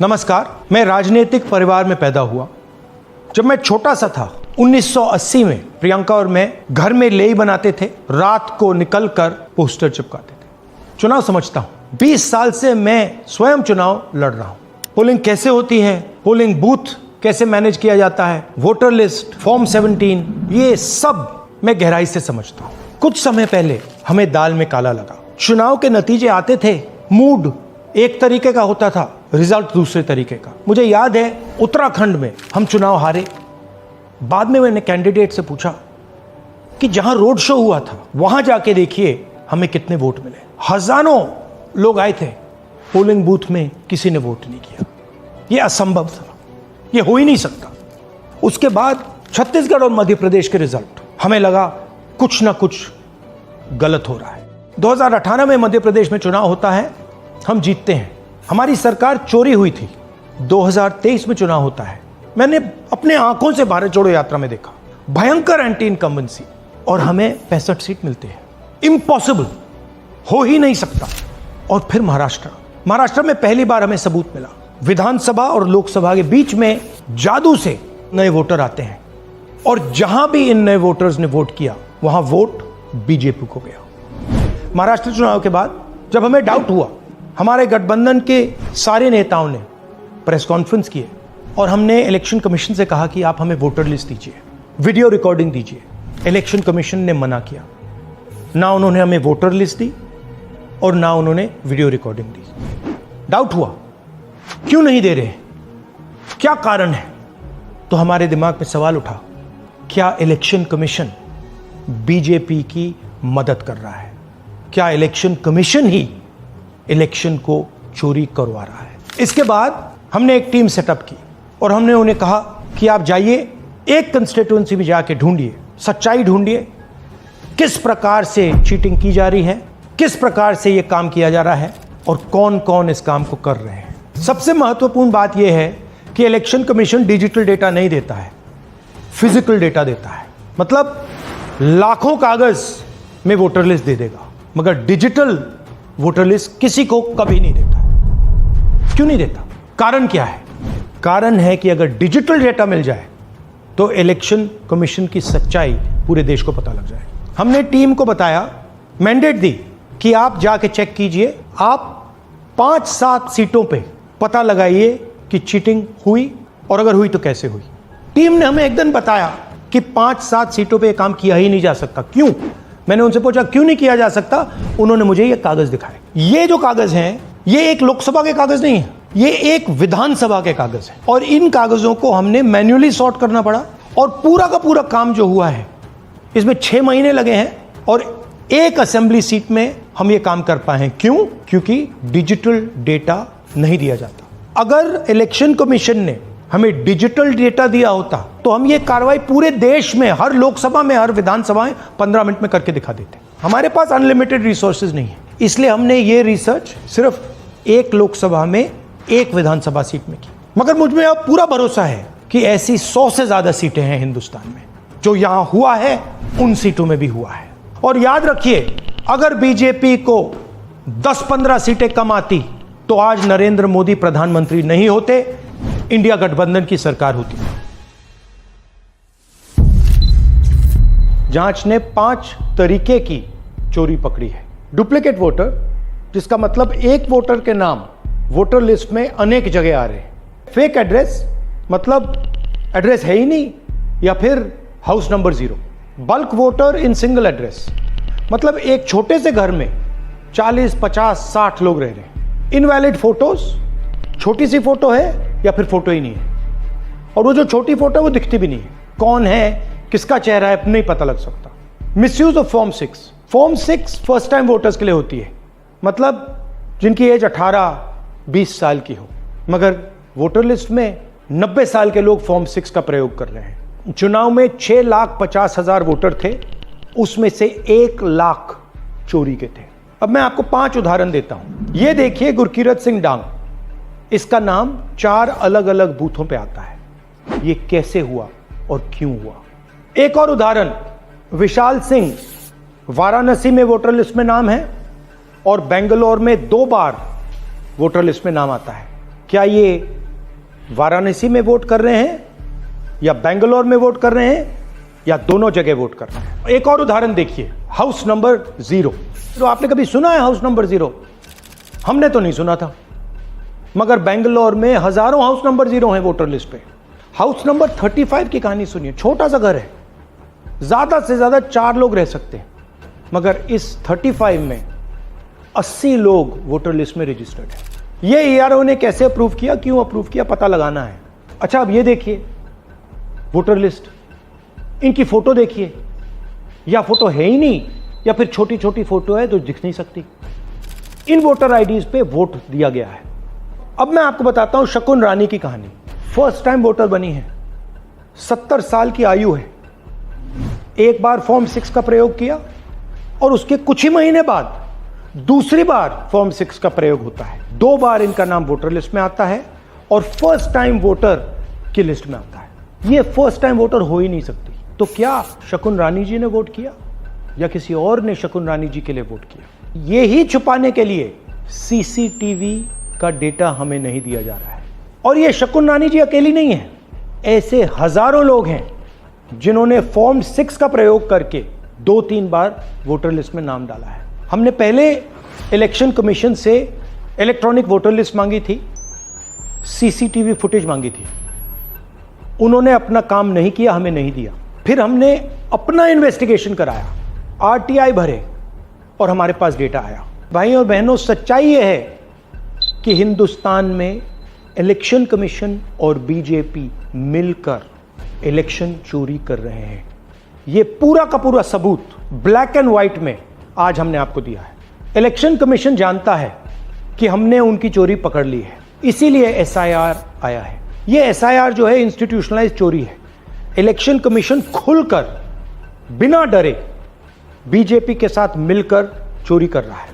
नमस्कार, मैं राजनीतिक परिवार में पैदा हुआ। जब मैं छोटा सा था 1980 में प्रियंका और मैं घर में लेई बनाते थे, रात को निकलकर पोस्टर चिपकाते थे। चुनाव समझता हूं, 20 साल से मैं स्वयं चुनाव लड़ रहा हूं। पोलिंग कैसे होती है, पोलिंग बूथ कैसे मैनेज किया जाता है, वोटर लिस्ट, फॉर्म 17, ये सब मैं गहराई से समझता हूं। कुछ समय पहले हमें दाल में काला लगा। चुनाव के नतीजे आते थे, मूड एक तरीके का होता था, रिजल्ट दूसरे तरीके का। मुझे याद है उत्तराखंड में हम चुनाव हारे। बाद में मैंने कैंडिडेट से पूछा कि जहां रोड शो हुआ था वहां जाके देखिए हमें कितने वोट मिले। हजारों लोग आए थे, पोलिंग बूथ में किसी ने वोट नहीं किया। यह असंभव था, यह हो ही नहीं सकता। उसके बाद छत्तीसगढ़ और मध्य प्रदेश के रिजल्ट, हमें लगा कुछ ना कुछ गलत हो रहा है। 2018 में मध्य प्रदेश में चुनाव होता है, हम जीतते हैं। हमारी सरकार चोरी हुई थी। 2023 में चुनाव होता है, मैंने अपने आंखों से भारत जोड़ो यात्रा में देखा, भयंकर एंटी इनकम्बेंसी, और हमें 65 सीट मिलते हैं। इम्पॉसिबल, हो ही नहीं सकता। और फिर महाराष्ट्र में पहली बार हमें सबूत मिला। विधानसभा और लोकसभा के बीच में जादू से नए वोटर आते हैं, और जहां भी इन नए वोटर्स ने वोट किया वहां वोट बीजेपी को गया। महाराष्ट्र चुनाव के बाद जब हमें डाउट हुआ, हमारे गठबंधन के सारे नेताओं ने प्रेस कॉन्फ्रेंस किए और हमने इलेक्शन कमीशन से कहा कि आप हमें वोटर लिस्ट दीजिए, वीडियो रिकॉर्डिंग दीजिए। इलेक्शन कमीशन ने मना किया। ना उन्होंने हमें वोटर लिस्ट दी और ना उन्होंने वीडियो रिकॉर्डिंग दी। डाउट हुआ, क्यों नहीं दे रहे, क्या कारण है? तो हमारे दिमाग में सवाल उठा, क्या इलेक्शन कमीशन बीजेपी की मदद कर रहा है? क्या इलेक्शन कमीशन ही इलेक्शन को चोरी करवा रहा है? इसके बाद हमने एक टीम सेटअप की और हमने उन्हें कहा कि आप जाइए, एक कंस्टिट्यूएंसी में जाके ढूंढिए, सच्चाई ढूंढिए, किस प्रकार से चीटिंग की जा रही है, किस प्रकार से यह काम किया जा रहा है और कौन कौन इस काम को कर रहे हैं। सबसे महत्वपूर्ण बात यह है कि इलेक्शन कमीशन डिजिटल डेटा नहीं देता है, फिजिकल डेटा देता है। मतलब लाखों कागज में वोटर लिस्ट दे देगा, मगर डिजिटल वोटर लिस्ट किसी को कभी नहीं देता। क्यों नहीं देता? कारण क्या है? कारण है कि अगर डिजिटल डेटा मिल जाए तो इलेक्शन कमीशन की सच्चाई पूरे देश को पता लग जाए। हमने टीम को बताया, मैंडेट दी कि आप जाके चेक कीजिए, आप 5-7 सीटों पे पता लगाइए कि चीटिंग हुई, और अगर हुई तो कैसे हुई। टीम ने हमें एक दिन बताया कि 5-7 सीटों पे काम किया ही नहीं जा सकता। क्यों? मैंने उनसे पूछा क्यों नहीं किया जा सकता। उन्होंने मुझे ये कागज दिखाए। ये जो कागज हैं, ये एक लोकसभा के कागज नहीं है, ये एक विधानसभा के कागज है, और इन कागजों को हमने मैन्युअली सॉर्ट करना पड़ा। और पूरा का पूरा काम जो हुआ है, इसमें 6 महीने लगे हैं, और एक असेंबली सीट में हम ये काम कर पाए हैं। क्यों? क्योंकि डिजिटल डेटा नहीं दिया जाता। अगर इलेक्शन कमीशन ने हमें डिजिटल डेटा दिया होता तो हम ये कार्रवाई पूरे देश में, हर लोकसभा में, हर विधानसभा में 15 मिनट में करके दिखा देते। हमारे पास अनलिमिटेड रिसोर्सेज नहीं है, इसलिए हमने ये रिसर्च सिर्फ एक लोकसभा में, एक विधानसभा सीट में की। मगर मुझ में अब पूरा भरोसा है कि ऐसी 100 से ज्यादा सीटें हैं हिंदुस्तान में। जो यहां हुआ है उन सीटों में भी हुआ है। और याद रखिए, अगर बीजेपी को 10-15 सीटें कम आती तो आज नरेंद्र मोदी प्रधानमंत्री नहीं होते, इंडिया गठबंधन की सरकार होती। जांच ने 5 तरीके की चोरी पकड़ी है। डुप्लीकेट वोटर, जिसका मतलब एक वोटर के नाम वोटर लिस्ट में अनेक जगह आ रहे हैं। फेक एड्रेस, मतलब एड्रेस है ही नहीं, या फिर house number 0। Bulk voter in single address, मतलब एक छोटे से घर में 40, 50, 60 लोग रह रहे हैं। इनवैलिड फोटोज, छोटी सी फोटो है या फिर फोटो ही नहीं है, और वो जो छोटी फोटो है वो दिखती भी नहीं है। कौन है, किसका चेहरा है, नहीं पता लग सकता। Misuse of form 6। Form 6 first time voters के लिए होती है, मतलब जिनकी एज 18-20 साल की हो, मगर वोटर लिस्ट में 90 साल के लोग फॉर्म 6 का प्रयोग कर रहे हैं। चुनाव में 6,50,000 वोटर थे, उसमें से 1 लाख चोरी के थे। अब मैं आपको 5 उदाहरण देता हूं। यह देखिए, गुरकीरत सिंह डांग, इसका नाम 4 अलग अलग बूथों पे आता है। ये कैसे हुआ और क्यों हुआ? एक और उदाहरण, विशाल सिंह, वाराणसी में वोटर लिस्ट में नाम है और बेंगलोर में 2 बार वोटर लिस्ट में नाम आता है। क्या ये वाराणसी में वोट कर रहे हैं या बेंगलोर में वोट कर रहे हैं या दोनों जगह वोट कर रहे हैं? एक और उदाहरण देखिए, हाउस नंबर 0। तो आपने कभी सुना है हाउस नंबर 0? हमने तो नहीं सुना था, मगर बेंगलोर में हजारों हाउस नंबर 0 हैं वोटर लिस्ट पे। हाउस नंबर 35 की कहानी सुनिए। छोटा सा घर है, ज्यादा से ज्यादा 4 लोग रह सकते हैं, मगर इस 35 में 80 लोग वोटर लिस्ट में रजिस्टर्ड है। ये ERO ने कैसे अप्रूव किया, क्यों अप्रूव किया, पता लगाना है। अच्छा, अब ये देखिए वोटर लिस्ट, इनकी फोटो देखिए, या फोटो है ही नहीं या फिर छोटी छोटी फोटो है तो दिख नहीं सकती। इन वोटर आईडीज पे वोट दिया गया है। अब मैं आपको बताता हूं शकुन रानी की कहानी। फर्स्ट टाइम वोटर बनी है, 70 साल की आयु है। एक बार फॉर्म 6 का प्रयोग किया और उसके कुछ ही महीने बाद दूसरी बार फॉर्म 6 का प्रयोग होता है। 2 बार इनका नाम वोटर लिस्ट में आता है और फर्स्ट टाइम वोटर की लिस्ट में आता है। ये फर्स्ट टाइम वोटर हो ही नहीं सकती। तो क्या शकुन रानी जी ने वोट किया या किसी और ने शकुन रानी जी के लिए वोट किया? ये ही छुपाने के लिए CCTV का डेटा हमें नहीं दिया जा रहा है। और ये शकुन रानी जी अकेली नहीं है, ऐसे हजारों लोग हैं जिन्होंने फॉर्म 6 का प्रयोग करके 2-3 बार वोटर लिस्ट में नाम डाला है। हमने पहले इलेक्शन कमीशन से इलेक्ट्रॉनिक वोटर लिस्ट मांगी थी, CCTV फुटेज मांगी थी। उन्होंने अपना काम नहीं किया, हमें नहीं दिया। फिर हमने अपना इन्वेस्टिगेशन कराया, RTI भरे और हमारे पास डेटा आया। भाई और बहनों, सच्चाई यह है कि हिंदुस्तान में इलेक्शन कमीशन और बीजेपी मिलकर इलेक्शन चोरी कर रहे हैं। यह पूरा का पूरा सबूत ब्लैक एंड व्हाइट में आज हमने आपको दिया है। इलेक्शन कमीशन जानता है कि हमने उनकी चोरी पकड़ ली है, इसीलिए SIR आया है। यह SIR जो है इंस्टीट्यूशनलाइज चोरी है। इलेक्शन कमीशन खुलकर बिना डरे बीजेपी के साथ मिलकर चोरी कर रहा है।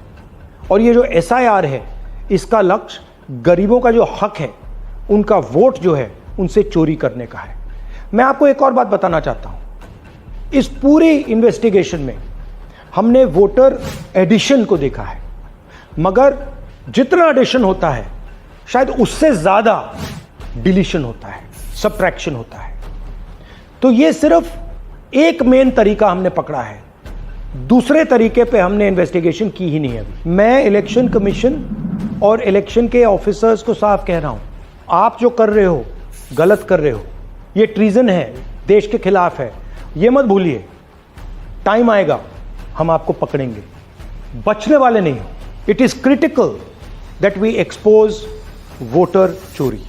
और ये जो SIR है, इसका लक्ष्य गरीबों का जो हक है, उनका वोट जो है, उनसे चोरी करने का है। मैं आपको एक और बात बताना चाहता हूं। इस पूरी इन्वेस्टिगेशन में हमने वोटर एडिशन को देखा है, मगर जितना एडिशन होता है शायद उससे ज्यादा डिलीशन होता है, सबट्रैक्शन होता है। तो ये सिर्फ एक मेन तरीका हमने पकड़ा है, दूसरे तरीके पे हमने इन्वेस्टिगेशन की ही नहीं है अभी। मैं इलेक्शन कमीशन और इलेक्शन के ऑफिसर्स को साफ कह रहा हूं, आप जो कर रहे हो गलत कर रहे हो, ये ट्रीजन है, देश के खिलाफ है। ये मत भूलिए, टाइम आएगा हम आपको पकड़ेंगे, बचने वाले नहीं हो। It is critical that we expose voter चोरी।